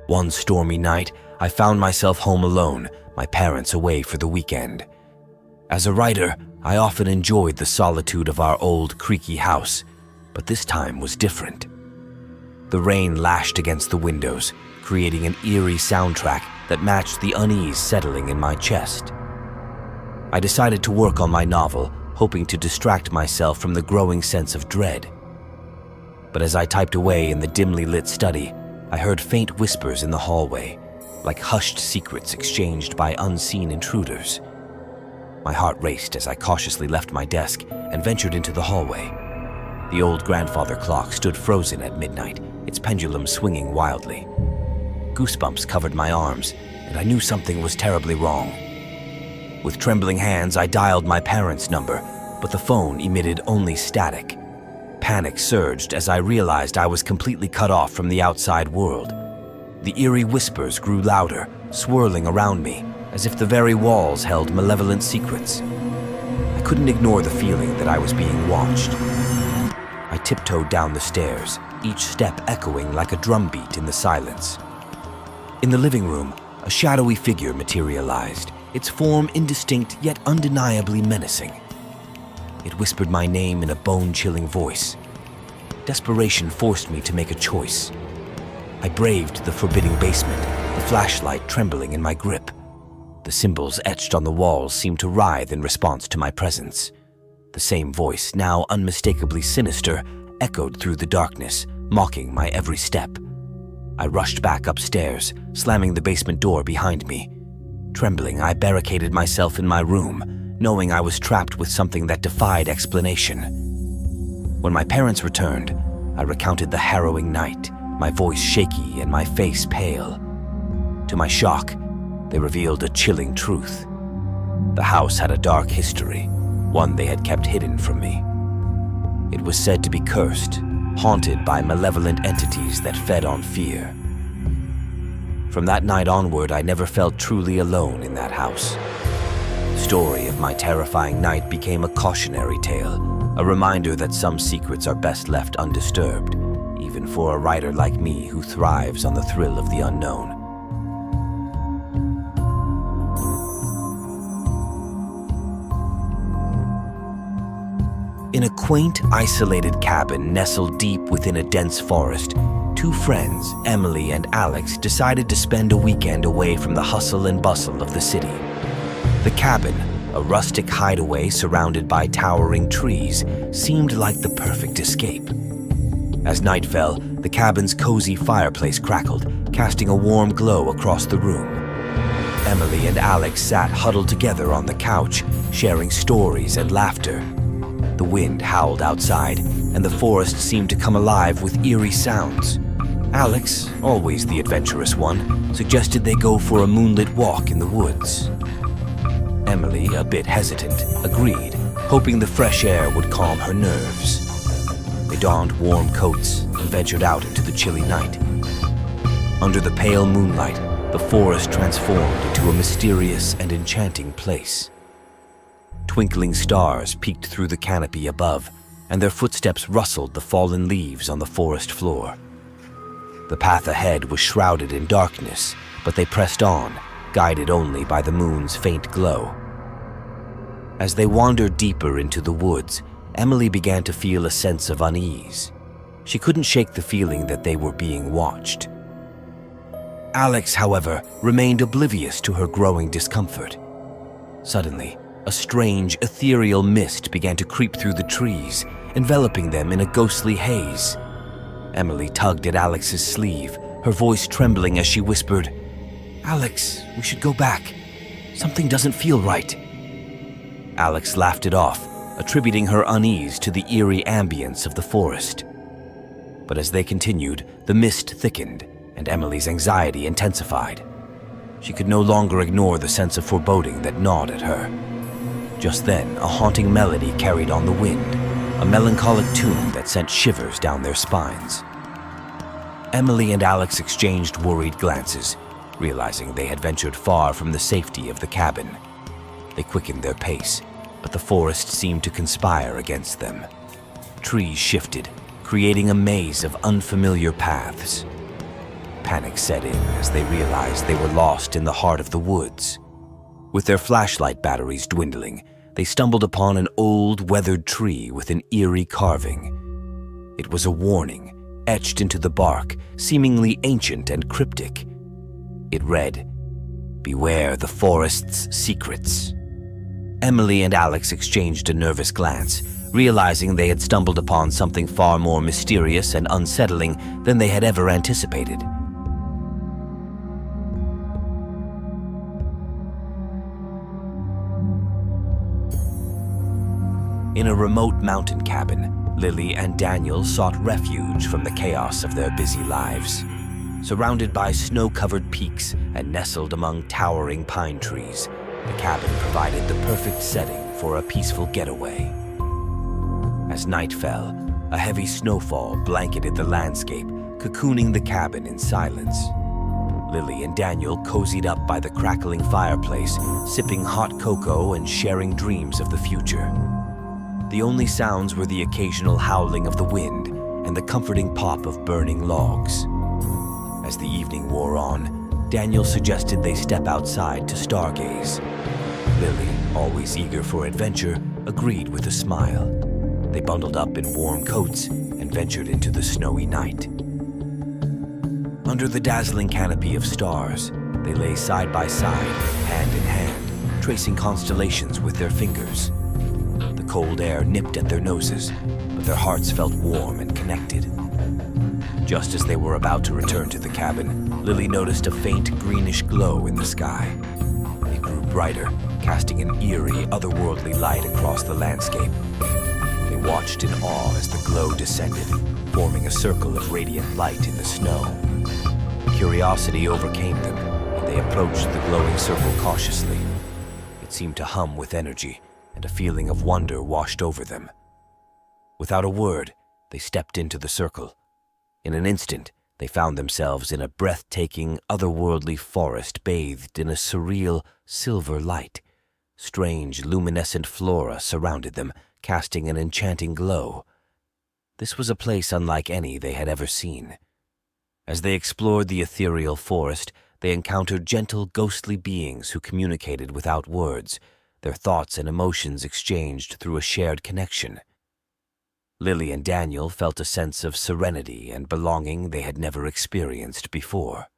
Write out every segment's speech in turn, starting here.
One stormy night, I found myself home alone, my parents away for the weekend. As a writer, I often enjoyed the solitude of our old, creaky house, but this time was different. The rain lashed against the windows, creating an eerie soundtrack that matched the unease settling in my chest. I decided to work on my novel, hoping to distract myself from the growing sense of dread. But as I typed away in the dimly lit study, I heard faint whispers in the hallway, like hushed secrets exchanged by unseen intruders. My heart raced as I cautiously left my desk and ventured into the hallway. The old grandfather clock stood frozen at midnight, its pendulum swinging wildly. Goosebumps covered my arms, and I knew something was terribly wrong. With trembling hands, I dialed my parents' number, but the phone emitted only static. Panic surged as I realized I was completely cut off from the outside world. The eerie whispers grew louder, swirling around me, as if the very walls held malevolent secrets. I couldn't ignore the feeling that I was being watched. I tiptoed down the stairs, each step echoing like a drumbeat in the silence. In the living room, a shadowy figure materialized, its form indistinct yet undeniably menacing. It whispered my name in a bone-chilling voice. Desperation forced me to make a choice. I braved the forbidding basement, the flashlight trembling in my grip. The symbols etched on the walls seemed to writhe in response to my presence. The same voice, now unmistakably sinister, echoed through the darkness, mocking my every step. I rushed back upstairs, slamming the basement door behind me. Trembling, I barricaded myself in my room, knowing I was trapped with something that defied explanation. When my parents returned, I recounted the harrowing night, my voice shaky and my face pale. To my shock, they revealed a chilling truth. The house had a dark history, one they had kept hidden from me. It was said to be cursed, haunted by malevolent entities that fed on fear. From that night onward, I never felt truly alone in that house. The story of my terrifying night became a cautionary tale, a reminder that some secrets are best left undisturbed, even for a writer like me who thrives on the thrill of the unknown. In a quaint, isolated cabin nestled deep within a dense forest, two friends, Emily and Alex, decided to spend a weekend away from the hustle and bustle of the city. The cabin, a rustic hideaway surrounded by towering trees, seemed like the perfect escape. As night fell, the cabin's cozy fireplace crackled, casting a warm glow across the room. Emily and Alex sat huddled together on the couch, sharing stories and laughter. The wind howled outside, and the forest seemed to come alive with eerie sounds. Alex, always the adventurous one, suggested they go for a moonlit walk in the woods. Emily, a bit hesitant, agreed, hoping the fresh air would calm her nerves. They donned warm coats and ventured out into the chilly night. Under the pale moonlight, the forest transformed into a mysterious and enchanting place. Twinkling stars peeked through the canopy above, and their footsteps rustled the fallen leaves on the forest floor. The path ahead was shrouded in darkness, but they pressed on, guided only by the moon's faint glow. As they wandered deeper into the woods, Emily began to feel a sense of unease. She couldn't shake the feeling that they were being watched. Alex, however, remained oblivious to her growing discomfort. Suddenly, a strange, ethereal mist began to creep through the trees, enveloping them in a ghostly haze. Emily tugged at Alex's sleeve, her voice trembling as she whispered, "Alex, we should go back. Something doesn't feel right." Alex laughed it off, attributing her unease to the eerie ambience of the forest. But as they continued, the mist thickened, and Emily's anxiety intensified. She could no longer ignore the sense of foreboding that gnawed at her. Just then, a haunting melody carried on the wind, a melancholic tune that sent shivers down their spines. Emily and Alex exchanged worried glances, realizing they had ventured far from the safety of the cabin. They quickened their pace, but the forest seemed to conspire against them. Trees shifted, creating a maze of unfamiliar paths. Panic set in as they realized they were lost in the heart of the woods. With their flashlight batteries dwindling, they stumbled upon an old, weathered tree with an eerie carving. It was a warning, etched into the bark, seemingly ancient and cryptic. It read, "Beware the forest's secrets." Emily and Alex exchanged a nervous glance, realizing they had stumbled upon something far more mysterious and unsettling than they had ever anticipated. In a remote mountain cabin, Lily and Daniel sought refuge from the chaos of their busy lives. Surrounded by snow-covered peaks and nestled among towering pine trees, the cabin provided the perfect setting for a peaceful getaway. As night fell, a heavy snowfall blanketed the landscape, cocooning the cabin in silence. Lily and Daniel cozied up by the crackling fireplace, sipping hot cocoa and sharing dreams of the future. The only sounds were the occasional howling of the wind and the comforting pop of burning logs. As the evening wore on, Daniel suggested they step outside to stargaze. Lily, always eager for adventure, agreed with a smile. They bundled up in warm coats and ventured into the snowy night. Under the dazzling canopy of stars, they lay side by side, hand in hand, tracing constellations with their fingers. The cold air nipped at their noses, but their hearts felt warm and connected. Just as they were about to return to the cabin, Lily noticed a faint greenish glow in the sky. It grew brighter, casting an eerie, otherworldly light across the landscape. They watched in awe as the glow descended, forming a circle of radiant light in the snow. Curiosity overcame them, and they approached the glowing circle cautiously. It seemed to hum with energy, and a feeling of wonder washed over them. Without a word, they stepped into the circle. In an instant, they found themselves in a breathtaking, otherworldly forest bathed in a surreal, silver light. Strange, luminescent flora surrounded them, casting an enchanting glow. This was a place unlike any they had ever seen. As they explored the ethereal forest, they encountered gentle, ghostly beings who communicated without words, their thoughts and emotions exchanged through a shared connection. Lily and Daniel felt a sense of serenity and belonging they had never experienced before.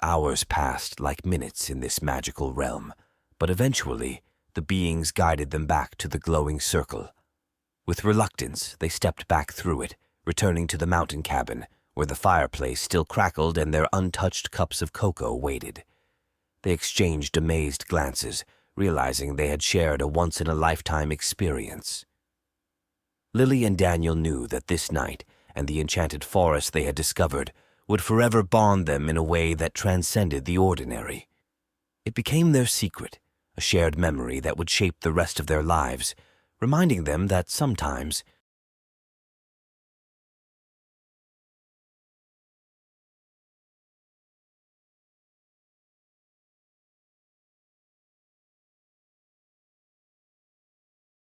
Hours passed like minutes in this magical realm, but eventually the beings guided them back to the glowing circle. With reluctance, they stepped back through it, returning to the mountain cabin, where the fireplace still crackled and their untouched cups of cocoa waited. They exchanged amazed glances, realizing they had shared a once-in-a-lifetime experience. Lily and Daniel knew that this night and the enchanted forest they had discovered would forever bond them in a way that transcended the ordinary. It became their secret, a shared memory that would shape the rest of their lives, reminding them that sometimes